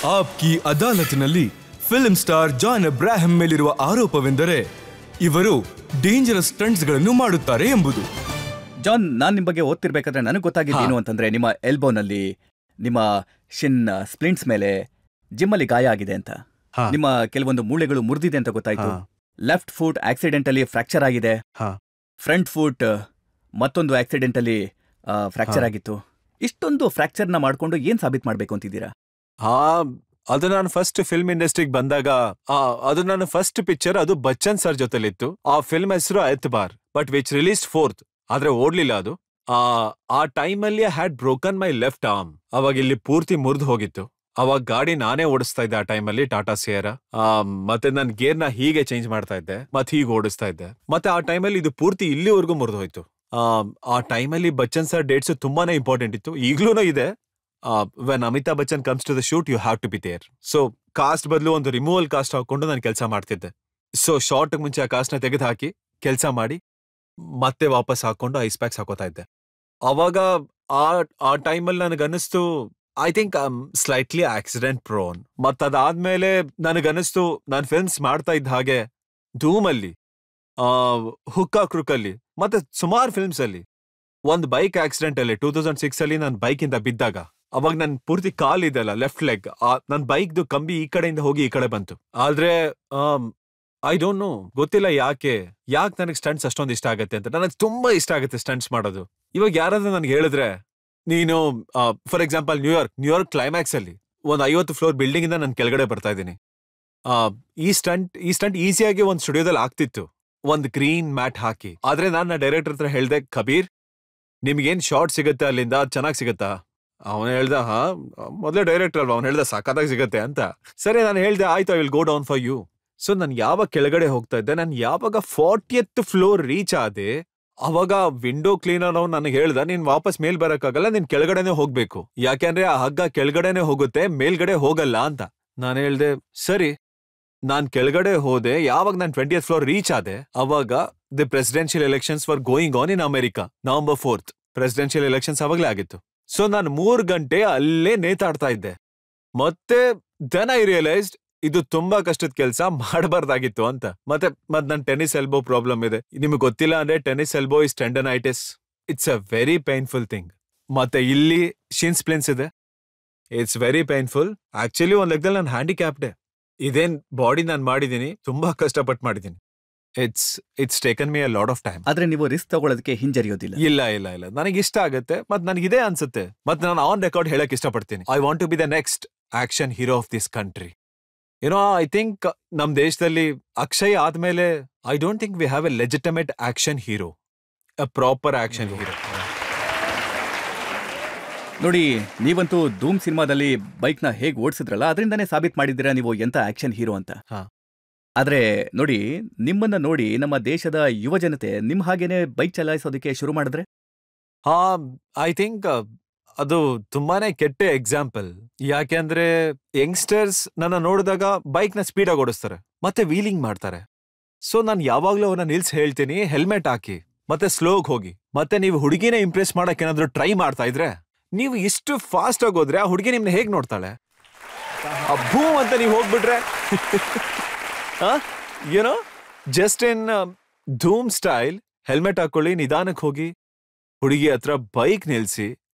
Aapki ಅದಾಲತ್ನಲ್ಲಿ film star John Abraham ಮೇಲಿರುವ ಆರೋಪವೆಂದರೆ ಇವರು dangerous ಸ್ಟಂಟ್ಸ್ಗಳನ್ನು ಮಾಡುತ್ತಾರೆ ಎಂಬುದು. ಜಾನ್, ನಾನ್ ನಿಮ್ ಬಗ್ಗೆ ಓದ್ತಿರ್ಬೇಕಾದ್ರೆ ನನಗೆ ಗೊತ್ತಾಗಿದ್ದೇನು ಅಂತಂದ್ರೆ ನಿಮ್ಮ ಎಲ್ಬೋನಲ್ಲಿ, ನಿಮ್ಮ ಶಿನ್ ಸ್ಪ್ಲಿಂಟ್ಸ್ ಮೇಲೆ ಜಿಮ್ಮಲ್ಲಿ ಗಾಯ ಆಗಿದೆ ಅಂತ, ನಿಮ್ಮ ಕೆಲವೊಂದು ಮೂಳೆಗಳು ಮುರಿದಿದೆ ಅಂತ ಗೊತ್ತಾಯ್ತು. ಲೆಫ್ಟ್ ಫುಟ್ ಆಕ್ಸಿಡೆಂಟಲ್ಲಿ ಫ್ರಾಕ್ಚರ್ ಆಗಿದೆ, ಫ್ರಂಟ್ ಫುಟ್ ಮತ್ತೊಂದು ಆಕ್ಸಿಡೆಂಟಲ್ಲಿ ಫ್ರಾಕ್ಚರ್ ಆಗಿತ್ತು. ಇಷ್ಟೊಂದು ಫ್ರಾಕ್ಚರ್ನ ಮಾಡ್ಕೊಂಡು ಏನ್ ಸಾಬೀತ್ ಮಾಡ್ಬೇಕು ಅಂತಿದ್ದೀರಾ? ಅದು ನಾನು ಫಸ್ಟ್ ಫಿಲ್ಮ್ ಇಂಡಸ್ಟ್ರಿಗೆ ಬಂದಾಗ ಅದು ನನ್ನ ಫಸ್ಟ್ ಪಿಕ್ಚರ್, ಅದು ಬಚ್ಚನ್ ಸರ್ ಜೊತೆಲಿತ್ತು. ಆ ಫಿಲ್ಮ್ ಹೆಸರು ಎತ್ಬಾರ್, ಬಟ್ ವಿಚ್ ರಿಲೀಸ್ 4th, ಆದ್ರೆ ಓಡ್ಲಿಲ್ಲ ಅದು. ಆ ಟೈಮಲ್ಲಿ I had broken my left arm. ಅವಾಗ ಇಲ್ಲಿ ಪೂರ್ತಿ ಮುರಿದು ಹೋಗಿತ್ತು. ಅವಾಗ ಗಾಡಿ ನಾನೇ ಓಡಿಸ್ತಾ ಇದ್ದೆ ಆ ಟೈಮಲ್ಲಿ, ಟಾಟಾ ಸಿಯರಾ. ಮತ್ತೆ ನನ್ ಗೇರ್ನ ಹೀಗೆ ಚೇಂಜ್ ಮಾಡ್ತಾ ಇದ್ದೆ, ಮತ್ತೆ ಹೀಗೆ ಓಡಿಸ್ತಾ ಇದ್ದೆ. ಮತ್ತೆ ಆ ಟೈಮಲ್ಲಿ ಇದು ಪೂರ್ತಿ ಇಲ್ಲಿವರೆಗೂ ಮುರಿದು ಹೋಯ್ತು. ಆ ಟೈಮಲ್ಲಿ ಬಚ್ಚನ್ ಸರ್ ಡೇಟ್ಸ್ ತುಂಬಾನೇ ಇಂಪಾರ್ಟೆಂಟ್ ಇತ್ತು, ಈಗ್ಲೂ ಇದೆ. When Amitabh Bachchan comes to the shoot you have to be there. So cast ಬದಲು ಒಂದು ರಿಮೂವಲ್ ಕಾಸ್ಟ್ ಹಾಕೊಂಡು ನಾನು ಕೆಲಸ ಮಾಡ್ತಿದ್ದೆ. ಸೊ ಶಾರ್ಟ್ ಮುಂಚೆ ಆ ಕಾಸ್ಟ್ ನ ತೆಗೆದು ಹಾಕಿ ಕೆಲಸ ಮಾಡಿ ಮತ್ತೆ ವಾಪಸ್ ಹಾಕೊಂಡು ಐಸ್ ಪ್ಯಾಕ್ಸ್ ಹಾಕೋತಾ ಇದ್ದೆ. ಅವಾಗ ಆ ಟೈಮಲ್ಲಿ ನನಗನ್ನಿಸ್ತು I think I am slightly accident prone. ಮತ್ತದಾದ್ಮೇಲೆ ನನಗನ್ನಿಸ್ತು ನಾನು ಫಿಲ್ಮ್ಸ್ ಮಾಡ್ತಾ ಇದ್ದ ಹಾಗೆ ಧೂಮಲ್ಲಿ, ಹುಕ್ಕಾ ಕ್ರುಕಲ್ಲಿ, ಮತ್ತೆ ಸುಮಾರು ಫಿಲ್ಮ್ಸ್ ಅಲ್ಲಿ ಒಂದು ಬೈಕ್ ಆಕ್ಸಿಡೆಂಟ್ ಅಲ್ಲಿ 2006 ಅಲ್ಲಿ ನಾನು ಬೈಕ್ ಇಂದ ಬಿದ್ದಾಗ, ಅವಾಗ ನನ್ ಪೂರ್ತಿ ಕಾಲ್ ಇದೆಲ್ಲ ಲೆಫ್ಟ್ ಲೆಗ್, ನನ್ ಬೈಕ್ದು ಕಂಬಿ ಈ ಕಡೆಯಿಂದ ಹೋಗಿ ಈ ಕಡೆ ಬಂತು. ಆದ್ರೆ ಐ ಡೋಂಟ್ ನೋ, ಗೊತ್ತಿಲ್ಲ ಯಾಕೆ ನನಗೆ ಸ್ಟಂಟ್ಸ್ ಅಷ್ಟೊಂದು ಇಷ್ಟ ಆಗತ್ತೆ ಅಂತ. ನನಗೆ ತುಂಬಾ ಇಷ್ಟ ಆಗುತ್ತೆ ಸ್ಟಂಟ್ಸ್ ಮಾಡೋದು. ಇವಾಗ ಯಾರಾದ್ರೂ ನನ್ಗೆ ಹೇಳಿದ್ರೆ, ನೀನು ಫಾರ್ ಎಕ್ಸಾಂಪಲ್ ನ್ಯೂಯಾರ್ಕ್ ಕ್ಲೈಮ್ಯಾಕ್ಸ್ ಅಲ್ಲಿ ಒಂದು 50 ಫ್ಲೋರ್ ಬಿಲ್ಡಿಂಗ್ ಇಂದ ನಾನು ಕೆಳಗಡೆ ಬರ್ತಾ ಇದ್ದೀನಿ, ಈ ಸ್ಟಂಟ್ ಈಸಿಯಾಗಿ ಒಂದು ಸ್ಟುಡಿಯೋದಲ್ಲಿ ಆಗ್ತಿತ್ತು, ಒಂದು ಗ್ರೀನ್ ಮ್ಯಾಟ್ ಹಾಕಿ. ಆದ್ರೆ ನಾನು ಡೈರೆಕ್ಟರ್ ಹತ್ರ ಹೇಳ್ದೆ, ಕಬೀರ್ ನಿಮ್ಗೇನ್ ಶಾರ್ಟ್ ಸಿಗುತ್ತೆ ಅಲ್ಲಿಂದ, ಅದು ಚೆನ್ನಾಗಿ ಸಿಗುತ್ತಾ? ಅವನು ಹೇಳ್ದ, ಮೊದಲೇ ಡೈರೆಕ್ಟರ್ ಅಲ್ವಾ, ಅವ್ನು ಹೇಳ್ದ ಸಾಕಾದಾಗ ಸಿಗತ್ತೆ ಅಂತ. ಸರಿ, ನಾನು ಹೇಳ್ದೆ ಆಯ್ತು, I will go down for you. So ನಾನು ಯಾವಾಗ ಕೆಳಗಡೆ ಹೋಗ್ತಾ ಇದ್ದೆ, ನಾನು ಯಾವಾಗ 40th ಫ್ಲೋರ್ ರೀಚ್ ಆದೆ, ಅವಾಗ ವಿಂಡೋ ಕ್ಲೀನರ್ ಅವ್ನು ನನಗೆ ಹೇಳ್ದ, ನೀನ್ ವಾಪಸ್ ಮೇಲ್ ಬರಕ್ಕಾಗಲ್ಲ, ನೀನ್ ಕೆಳಗಡೆನೆ ಹೋಗ್ಬೇಕು, ಯಾಕೆಂದ್ರೆ ಆ ಹಗ್ಗ ಕೆಳಗಡೆನೆ ಹೋಗುತ್ತೆ, ಮೇಲ್ಗಡೆ ಹೋಗಲ್ಲ ಅಂತ. ನಾನು ಹೇಳ್ದೆ ಸರಿ. ನಾನ್ ಕೆಳಗಡೆ ಹೋದೆ. ಯಾವಾಗ ನಾನು 20th ಫ್ಲೋರ್ ರೀಚ್ ಆದೆ, ಅವಾಗ the presidential elections were going on in America. November 4th presidential elections ಅವಾಗಲೇ ಆಗಿತ್ತು. ಸೊ ನಾನು 3 ಗಂಟೆ ಅಲ್ಲೇ ನೇತಾಡ್ತಾ ಇದ್ದೆ. ಮತ್ತೆ ದೆನ್ ಐ ರಿಯಲೈಸ್ಡ್ ಇದು ತುಂಬಾ ಕಷ್ಟದ ಕೆಲಸ, ಮಾಡಬಾರ್ದಾಗಿತ್ತು ಅಂತ. ಮತ್ತೆ ನನ್ ಟೆನ್ನಿಸ್ ಎಲ್ಬೋ ಪ್ರಾಬ್ಲಮ್ ಇದೆ. ನಿಮ್ಗೆ ಗೊತ್ತಿಲ್ಲ ಅಂದ್ರೆ tennis elbow is tendonitis. It's a very painful thing. ಮತ್ತೆ ಇಲ್ಲಿ ಶಿನ್ ಸ್ಪ್ಲಿನ್ಸ್ ಇದೆ, ಇಟ್ಸ್ ವೆರಿ ಪೈನ್ಫುಲ್. ಆಕ್ಚುಲಿ ಒಂದ್ ಲೆಕ್ಕದಲ್ಲಿ ನಾನು ಹ್ಯಾಂಡಿಕ್ಯಾಪ್ಡೆ. ಇದೇನ್ ಬಾಡಿ ನಾನು ಮಾಡಿದೀನಿ, ತುಂಬಾ ಕಷ್ಟಪಟ್ಟು ಮಾಡಿದೀನಿ. It's taken me a lot of time. ಆದ್ರೆ ನೀವು ರಿಸ್ಕ್ ತಗೊಳ್ಳೋದಕ್ಕೆ ಹಿಂಜರಿಯೋದಿಲ್ಲ? ಇಲ್ಲ, ನನಗೆ ಇಷ್ಟ ಆಗುತ್ತೆ, ಮತ್ತೆ ನನಗಿದೆ ಅನ್ಸುತ್ತೆ. ಮತ್ತೆ ನಾನು ಆನ್ ರೆಕಾರ್ಡ್ ಹೇಳಕ್ ಇಷ್ಟಪಡ್ತೀನಿ, I want to be the next action hero of this country. I think ನಮ್ ದೇಶದಲ್ಲಿ ಅಕ್ಷಯ್ ಆದ್ಮೇಲೆ I don't think we have a legitimate action hero, a proper action hero. ನೋಡಿ, ನೀವಂತೂ ಧೂಮ್ ಸಿನಿಮಾದಲ್ಲಿ ಬೈಕ್ನ ಹೇಗೆ ಓಡಿಸಿದ್ರಲ್ಲ, ಅದರಿಂದಾನೇ ಸಾಬೀತ್ ಮಾಡಿದ್ದೀರಾ ನೀವು ಎಂತ ಆಕ್ಷನ್ ಹೀರೋ ಅಂತ. ಆದ್ರೆ ನೋಡಿ, ನಿಮ್ಮನ್ನ ನೋಡಿ ನಮ್ಮ ದೇಶದ ಯುವ ಜನತೆ ನಿಮ್ ಹಾಗೇನೆ ಬೈಕ್ ಚಲಾಯಿಸೋದಕ್ಕೆ ಶುರು ಮಾಡಿದ್ರೆ? ಐ ಥಿಂಕ್ ಅದು ತುಂಬಾನೇ ಕೆಟ್ಟ ಎಕ್ಸಾಂಪಲ್. ಯಾಕೆಂದ್ರೆ ಯಂಗ್ಸ್ಟರ್ಸ್ ನನ್ನ ನೋಡಿದಾಗ ಬೈಕ್ ನ ಸ್ಪೀಡ್ ಆಗಿ ಓಡಿಸ್ತಾರೆ, ಮತ್ತೆ ವೀಲಿಂಗ್ ಮಾಡ್ತಾರೆ. ಸೊ ನಾನು ಯಾವಾಗ್ಲೂ ಅವ್ರನ್ನ ನಿಲ್ಸಿ ಹೇಳ್ತೀನಿ, ಹೆಲ್ಮೆಟ್ ಹಾಕಿ, ಮತ್ತೆ ಸ್ಲೋಗ್ ಹೋಗಿ. ಮತ್ತೆ ನೀವು ಹುಡುಗಿನ ಇಂಪ್ರೆಸ್ ಮಾಡಕ್ ಏನಾದ್ರು ಟ್ರೈ ಮಾಡ್ತಾ ಇದ್ರೆ, ನೀವು ಇಷ್ಟು ಫಾಸ್ಟ್ ಆಗಿ ಹೋದ್ರೆ ಆ ಹುಡುಗಿ ನಿಮ್ನ ಹೇಗ್ ನೋಡ್ತಾಳೆ? ಅಬ್ಬೂ ಅಂತ ನೀವು ಹೋಗ್ಬಿಟ್ರೆ just in Dhoom style helmet ಹಾಕೊಳ್ಳಿ, ನಿಧಾನಕ್ಕೆ ಹೋಗಿ, ಹುಡುಗಿ ಹತ್ರ ಬೈಕ್ ನಿಲ್ಸಿ,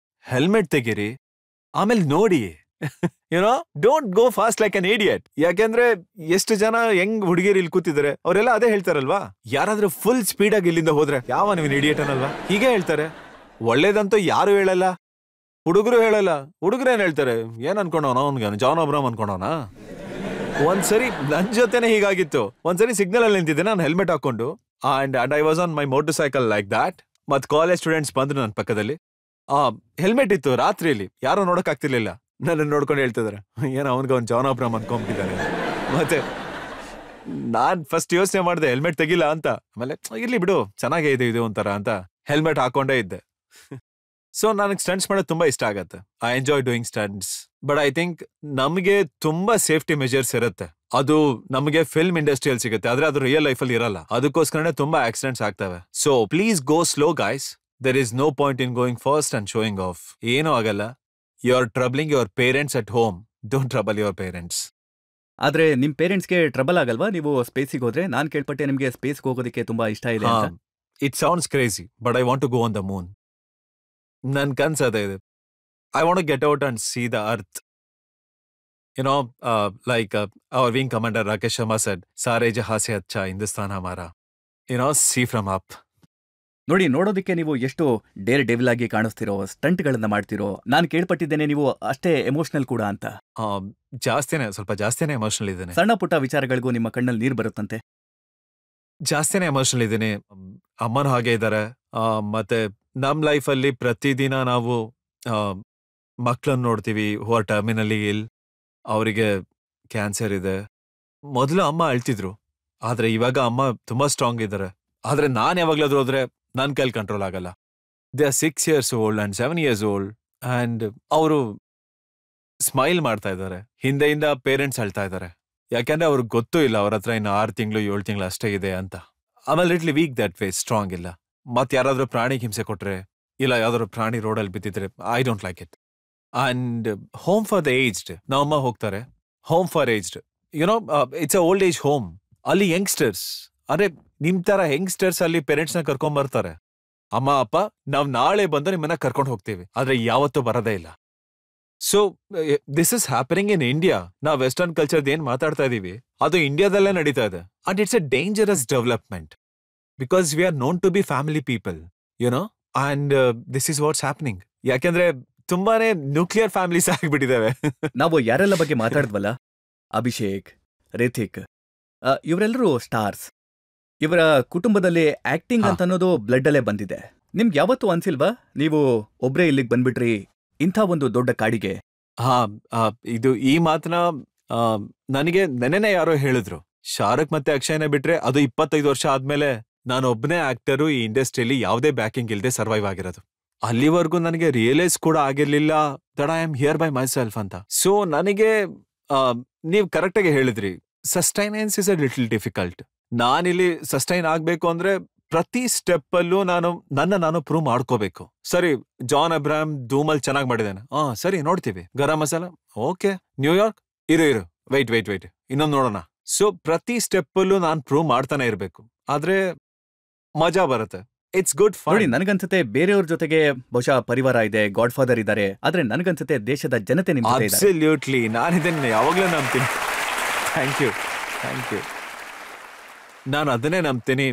ಹೆಲ್ಮೆಟ್ ತೆಗೀರಿ, ಆಮೇಲೆ ನೋಡಿ. Don't go fast like an idiot. ಯಾಕೆಂದ್ರೆ ಎಷ್ಟು ಜನ ಹೆಂಗ್ ಹುಡುಗಿಯರು ಇಲ್ಲಿ ಕೂತಿದ್ದಾರೆ, ಅವರೆಲ್ಲ ಅದೇ ಹೇಳ್ತಾರಲ್ವಾ, ಯಾರಾದ್ರೂ ಫುಲ್ ಸ್ಪೀಡ್ ಆಗಿ ಇಲ್ಲಿಂದ ಹೋದ್ರೆ ಯಾವ ನೀವು ಇಡಿಯಟ್ ಅನ್ನಲ್ವಾ, ಹೀಗೆ ಹೇಳ್ತಾರೆ. ಒಳ್ಳೇದಂತೂ ಯಾರು ಹೇಳಲ್ಲ, ಹುಡುಗರು ಹೇಳಲ್ಲ. ಹುಡುಗರು ಏನ್ ಹೇಳ್ತಾರೆ, ಏನ್ ಅನ್ಕೊಂಡವನ ಅವ್ನ್ಗ, ಜಾನ್ ಅಬ್ರಾಮ್ ಅನ್ಕೊಂಡವನ. ಒಂದ್ಸರಿ ನನ್ ಜೊತೆನೆ ಹೀಗಾಗಿತ್ತು. ಒಂದ್ಸರಿ ಸಿಗ್ನಲ್ ಅಲ್ಲಿ ನಿಂತಿದ್ದೆ ನಾನು ಹೆಲ್ಮೆಟ್ ಹಾಕೊಂಡು, and I was on my motor cycle like ದಾಟ್. ಮತ್ ಕಾಲೇಜ್ ಸ್ಟೂಡೆಂಟ್ಸ್ ಬಂದ್ರು ನನ್ನ ಪಕ್ಕದಲ್ಲಿ, ಹೆಲ್ಮೆಟ್ ಇತ್ತು, ರಾತ್ರಿಯಲ್ಲಿ ಯಾರೋ ನೋಡಕ್ ಆಗ್ತಿರ್ಲಿಲ್ಲ. ನನ್ನ ನೋಡ್ಕೊಂಡು ಹೇಳ್ತಿದಾರೆ, ಏನೋ ಅವನ್ಗ ಅವ್ನ್ ಜಾನ್ ಅಬ್ರಾಮ್ ಅನ್ಕೊಂಡ್ಬಿಟ್ಟಿದ್ದಾನೆ. ಮತ್ತೆ ನಾನ್ ಫಸ್ಟ್ ಯೋಚನೆ ಮಾಡಿದೆ ಹೆಲ್ಮೆಟ್ ತೆಗಿಲ್ಲ ಅಂತ. ಆಮೇಲೆ ಇರ್ಲಿ ಬಿಡು, ಚೆನ್ನಾಗೇ ಇದೆ ಇದು ಒಂಥರ ಅಂತ ಹೆಲ್ಮೆಟ್ ಹಾಕೊಂಡೇ ಇದ್ದೆ. ಸೊ ನನಗೆ ಸ್ಟಂಟ್ಸ್ ಮಾಡೋದು ತುಂಬಾ ಇಷ್ಟ ಆಗತ್ತೆ. I enjoy doing stunts. But I think ನಮಗೆ ತುಂಬಾ ಸೇಫ್ಟಿ ಮೆಜರ್ಸ್ ಇರುತ್ತೆ. ಅದು ನಮಗೆ ಫಿಲ್ಮ್ ಇಂಡಸ್ಟ್ರಿಯಲ್ಲಿ ಸಿಗುತ್ತೆ, ಆದ್ರೆ ಅದು ರಿಯಲ್ ಲೈಫ್ ಅಲ್ಲಿ ಇರಲ್ಲ. ಅದಕ್ಕೋಸ್ಕರನೇ ತುಂಬಾ ಆಕ್ಸಿಡೆಂಟ್ಸ್ ಆಗ್ತವೆ. So please go slow guys. There is no point in going fast and showing off. ಏನೂ ಆಗಲ್ಲ. You are troubling your parents at home. Don't trouble your parents. ಆದ್ರೆ ನಿಮ್ ಪೇರೆಂಟ್ಸ್ಗೆ ಟ್ರಬಲ್ ಆಗಲ್ವಾ ನೀವು ಸ್ಪೇಸಿಗೆ ಹೋದ್ರೆ? ನಾನ್ ಕೇಳ್ಪಟ್ಟೆ ನಿಮ್ಗೆ ಸ್ಪೇಸ್ಗೆ ಹೋಗೋದಕ್ಕೆ ತುಂಬಾ ಇಷ್ಟ ಇದೆ ಅಂತ. It sounds crazy but I want to go on the moon. ನನ್ ಕನ್ಸ್ ಅದೇ ಇದೆ. I want to get out and see the earth. Like our wing commander Rakesh Sharma said, "Sare jahan se acha Hindustan hamara." See from up. ನೋಡಿ, ನೋಡೋದಕ್ಕೆ ನೀವು ಎಷ್ಟು Deere devil ಆಗಿ ಕಾಣಿಸ್ತಿರೋ, ಸ್ಟಂಟ್ಗಳನ್ನ ಮಾಡ್ತಿರೋ. ನಾನು ಕೇಳ್ಪಟ್ಟಿದ್ದೇನೆ ನೀವು ಅಷ್ಟೇ ಎಮೋಷನಲ್ ಕೂಡ ಅಂತ. ಸ್ವಲ್ಪ ಜಾಸ್ತಿನೇ ಎಮೋಷನಲ್ ಇದ್ದೇನೆ. ಸಣ್ಣ ಪುಟ್ಟ ವಿಚಾರಗಳಿಗೂ ನಿಮ್ಮ ಕಣ್ಣಲ್ಲಿ ನೀರು ಬರುತ್ತಂತೆ. ಜಾಸ್ತಿನೇ ಎಮೋಷನಲ್ ಇದ್ದೀನಿ. ಅಮ್ಮನೂ ಹಾಗೆ ಇದ್ದಾರೆ. ಮತ್ತೆ ನಮ್ ಲೈಫಲ್ಲಿ ಪ್ರತಿದಿನ ನಾವು ಮಕ್ಕಳನ್ನ ನೋಡ್ತೀವಿ ಹೂ ಆರ್ ಟರ್ಮಿನಲಿ ಇಲ್. ಅವರಿಗೆ ಕ್ಯಾನ್ಸರ್ ಇದೆ. ಮೊದಲು ಅಮ್ಮ ಅಳ್ತಿದ್ರು, ಆದ್ರೆ ಇವಾಗ ಅಮ್ಮ ತುಂಬಾ ಸ್ಟ್ರಾಂಗ್ ಇದ್ದಾರೆ. ಆದ್ರೆ ನಾನ್ ಯಾವಾಗ್ಲಾದ್ರೂ ಹೋದ್ರೆ ನನ್ ಕೈಲಿ ಕಂಟ್ರೋಲ್ ಆಗಲ್ಲ. They are 6 years old and 7 years old and ಅವರು ಸ್ಮೈಲ್ ಮಾಡ್ತಾ ಇದ್ದಾರೆ. ಹಿಂದೆಯಿಂದ ಪೇರೆಂಟ್ಸ್ ಅಳ್ತಾ ಇದ್ದಾರೆ. ಯಾಕಂದ್ರೆ ಅವ್ರಿಗೆ ಗೊತ್ತೂ ಇಲ್ಲ ಅವ್ರ ಹತ್ರ ಇನ್ನು 6 ತಿಂಗಳು 7 ತಿಂಗಳು ಅಷ್ಟೇ ಇದೆ ಅಂತ. ಆಮೇಲೆ ಲಿಟ್ಲಿ ವೀಕ್ ದಟ್ ವೇ, ಸ್ಟ್ರಾಂಗ್ ಇಲ್ಲ. ಮತ್ ಯಾರಾದ್ರೂ ಪ್ರಾಣಿಗೆ ಹಿಂಸೆ ಕೊಟ್ರೆ, ಇಲ್ಲ ಯಾವ್ದಾದ್ರು ಪ್ರಾಣಿ ರೋಡಲ್ಲಿ ಬಿದ್ದಿದ್ರೆ, I don't like it. And home for the aged ನಮ್ಮಮ್ಮ ಹೋಗ್ತಾರೆ. Home for aged it's a old age home. ಅಲ್ಲಿ ಯಂಗ್ಸ್ಟರ್ಸ್, ಅರೆ ನಿಮ್ ತರ ಯಂಗ್ಸ್ಟರ್ಸ್ ಅಲ್ಲಿ ಪೇರೆಂಟ್ಸ್ ನ ಕರ್ಕೊಂಡ್ ಬರ್ತಾರೆ. ಅಮ್ಮ ಅಪ್ಪ ನಾವ್ ನಾಳೆ ಬಂದು ನಿಮ್ಮನ್ನ ಕರ್ಕೊಂಡು ಹೋಗ್ತೀವಿ, ಆದ್ರೆ ಯಾವತ್ತೂ ಬರೋದೇ ಇಲ್ಲ. So this is happening in India. ನಾವು ವೆಸ್ಟರ್ನ್ ಕಲ್ಚರ್ ಏನ್ ಮಾತಾಡ್ತಾ ಇದೀವಿ ಅದು ಇಂಡಿಯಾದಲ್ಲೇ ನಡೀತಾ ಇದೆ. And it's a dangerous development because we are known to be family people and this is what's happening. ಯಾಕೆಂದ್ರೆ ತುಂಬಾನೇ ನ್ಯೂಕ್ಲಿಯರ್ ಫ್ಯಾಮಿಲೀಸ್ ಆಗಿಬಿಟ್ಟಿದಾವೆ. ನಾವು ಯಾರೆಲ್ಲ ಬಗ್ಗೆ ಮಾತಾಡಿದ್ವಲ್ಲ, ಅಭಿಷೇಕ್, ರಿಥಿಕ್, ಇವರೆಲ್ಲರೂ ಸ್ಟಾರ್ಸ್. ಇವರ ಕುಟುಂಬದಲ್ಲಿ ಆಕ್ಟಿಂಗ್ ಅಂತ ಅನ್ನೋದು ಬ್ಲಡ್ ಅಲ್ಲೇ ಬಂದಿದೆ. ನಿಮ್ಗೆ ಯಾವತ್ತೂ ಅನ್ಸಿಲ್ವಾ ನೀವು ಒಬ್ರೇ ಇಲ್ಲಿಗೆ ಬಂದ್ಬಿಟ್ರಿ ಇಂಥ ಒಂದು ದೊಡ್ಡ ಕಾಡಿಗೆ? ಇದು ಈ ಮಾತನ್ನ ನನಗೆ ನೆನೆನೆ ಯಾರೋ ಹೇಳಿದ್ರು. ಶಾರುಖ್ ಮತ್ತೆ ಅಕ್ಷಯ್ನ ಬಿಟ್ರೆ ಅದು 25 ವರ್ಷ ಆದ್ಮೇಲೆ ನಾನು ಒಬ್ಬನೇ ಆಕ್ಟರು ಈ ಇಂಡಸ್ಟ್ರಿಯಲ್ಲಿ ಯಾವುದೇ ಬ್ಯಾಕಿಂಗ್ ಇಲ್ಲದೆ ಸರ್ವೈವ್ ಆಗಿರೋದು. ಅಲ್ಲಿವರೆಗೂ ನನಗೆ ರಿಯಲೈಸ್ ಕೂಡ ಆಗಿರ್ಲಿಲ್ಲ that I am here by myself ಅಂತ. ಸೊ ನನಗೆ ನೀವು ಕರೆಕ್ಟ್ ಆಗಿ ಹೇಳಿದ್ರಿ, sustenance is a little difficult. ನಾನಿಲ್ಲಿ ಸಸ್ಟೈನ್ ಆಗ್ಬೇಕು ಅಂದ್ರೆ ಪ್ರತಿ ಸ್ಟೆಪ್ ಅಲ್ಲೂ ನಾನು ಪ್ರೂವ್ ಮಾಡ್ಕೋಬೇಕು. ಸರಿ, ಜಾನ್ ಅಬ್ರಾಹಂ ಧೂಮಲ್ ಚೆನ್ನಾಗಿ ಮಾಡಿದ್ದಾನೆ, ಸರಿ ನೋಡ್ತೀವಿ. ಗರಂ ಮಸಾಲ ಓಕೆ, ನ್ಯೂಯಾರ್ಕ್ ಇರು ವೈಟ್ ಇನ್ನೊಂದು ನೋಡೋಣ. ಸೊ ಪ್ರತಿ ಸ್ಟೆಪ್ ಅಲ್ಲೂ ನಾನು ಪ್ರೂವ್ ಮಾಡ್ತಾನೆ ಇರ್ಬೇಕು, ಆದ್ರೆ ಮಜಾ ಬರುತ್ತೆ. It's good fun. ನೋಡಿ, ನನಗನ್ಸುತ್ತೆ ಬೇರೆಯವ್ರ ಜೊತೆಗೆ ಬಹುಶಃ ಪರಿವಾರ ಇದೆ, ಗಾಡ್ ಫಾದರ್ ಇದ್ದಾರೆ, ಆದ್ರೆ ನನಗನ್ಸುತ್ತೆ ದೇಶದ ಜನತೆ ನಿಮ್ ಜೊತೆ ಇದ್ದಾರೆ. ಅಬ್ಸಲ್ಯೂಟ್ಲಿ, ನಾನಿದನ್ನ ಯಾವಾಗ್ಲೂ ನಂಬ್ತೀನಿ. Thank you. ನಾನು ಅದನ್ನೇ ನಂಬ್ತೀನಿ,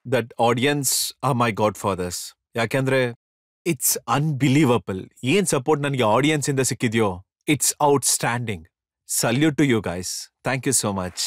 that audience are my godfathers. ಯಾಕೆಂದ್ರೆ ಇಟ್ಸ್ ಅನ್ಬಿಲೀವಬಲ್ ಏನ್ ಸಪೋರ್ಟ್ ನನಗೆ ಆಡಿಯನ್ಸ್ ಇಂದ ಸಿಕ್ಕಿದ್ಯೋ. It's outstanding. Salute to you guys. Thank you so much.